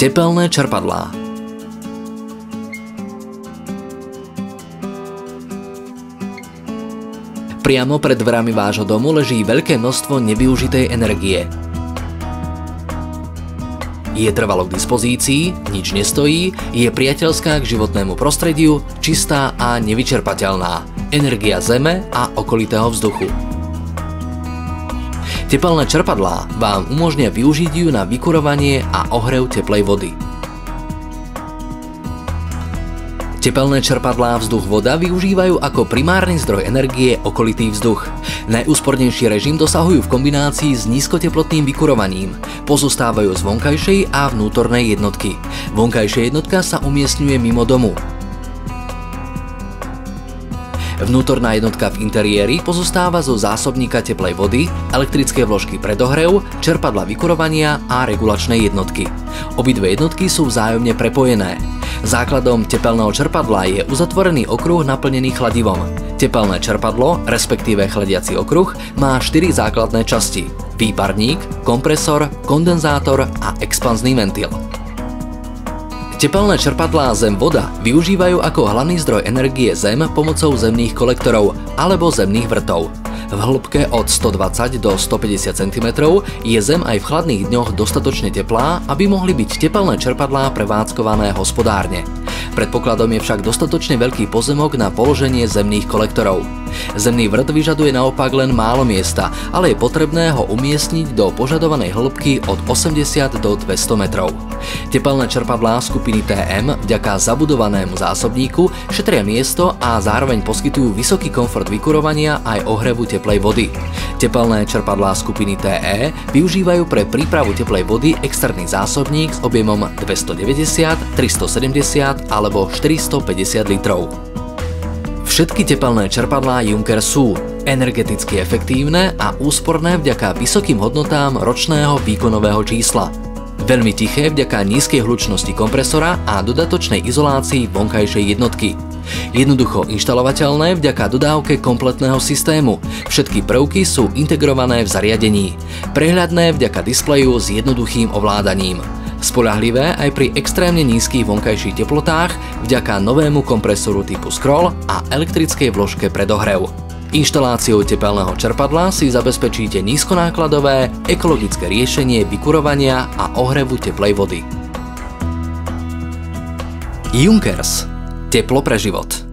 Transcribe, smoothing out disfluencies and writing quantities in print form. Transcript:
Tepelné čerpadlá. Priamo pred dverami vášho domu leží veľké množstvo nevyužitej energie. Je trvalo k dispozícii, nič nestojí, je priateľská k životnému prostrediu, čistá a nevyčerpateľná. Energia Zeme a okolitého vzduchu. Tepelné čerpadlá vám umožnia využiť ju na vykurovanie a ohrev teplej vody. Tepelné čerpadlá vzduch-voda využívajú ako primárny zdroj energie okolitý vzduch. Najúspornejší režim dosahujú v kombinácii s nízkoteplotným vykurovaním. Pozostávajú z vonkajšej a vnútornej jednotky. Vonkajšia jednotka sa umiestňuje mimo domu. Vnútorná jednotka v interiéri pozostáva zo zásobníka teplej vody, elektrické vložky pre dohrev, čerpadla vykurovania a regulačnej jednotky. Obidve jednotky sú vzájomne prepojené. Základom tepelného čerpadla je uzatvorený okruh naplnený chladivom. Tepelné čerpadlo, respektíve chladiaci okruh, má 4 základné časti: výparník, kompresor, kondenzátor a expanzný ventil. Tepelné čerpadlá Zem-voda využívajú ako hlavný zdroj energie Zem pomocou zemných kolektorov alebo zemných vrtov. V hĺbke od 120 do 150 cm je Zem aj v chladných dňoch dostatočne teplá, aby mohli byť tepelné čerpadlá prevádzkované hospodárne. Predpokladom je však dostatočne veľký pozemok na položenie zemných kolektorov. Zemný vrt vyžaduje naopak len málo miesta, ale je potrebné ho umiestniť do požadovanej hĺbky od 80 do 200 metrov. Tepelné čerpadlá skupiny TM vďaka zabudovanému zásobníku šetria miesto a zároveň poskytujú vysoký komfort vykurovania aj ohrevu teplej vody. Tepelné čerpadlá skupiny TE využívajú pre prípravu teplej vody externý zásobník s objemom 290, 370 alebo 450 litrov. Všetky tepelné čerpadlá Juncker sú energeticky efektívne a úsporné vďaka vysokým hodnotám ročného výkonového čísla. Veľmi tiché vďaka nízkej hlučnosti kompresora a dodatočnej izolácii vonkajšej jednotky. Jednoducho inštalovateľné vďaka dodávke kompletného systému. Všetky prvky sú integrované v zariadení. Prehľadné vďaka displeju s jednoduchým ovládaním. Spoľahlivé aj pri extrémne nízkych vonkajších teplotách vďaka novému kompresoru typu Scroll a elektrickej vložke pre dohrev. Inštaláciou tepelného čerpadla si zabezpečíte nízkonákladové, ekologické riešenie vykurovania a ohrevu teplej vody. Junkers. Teplo pre život.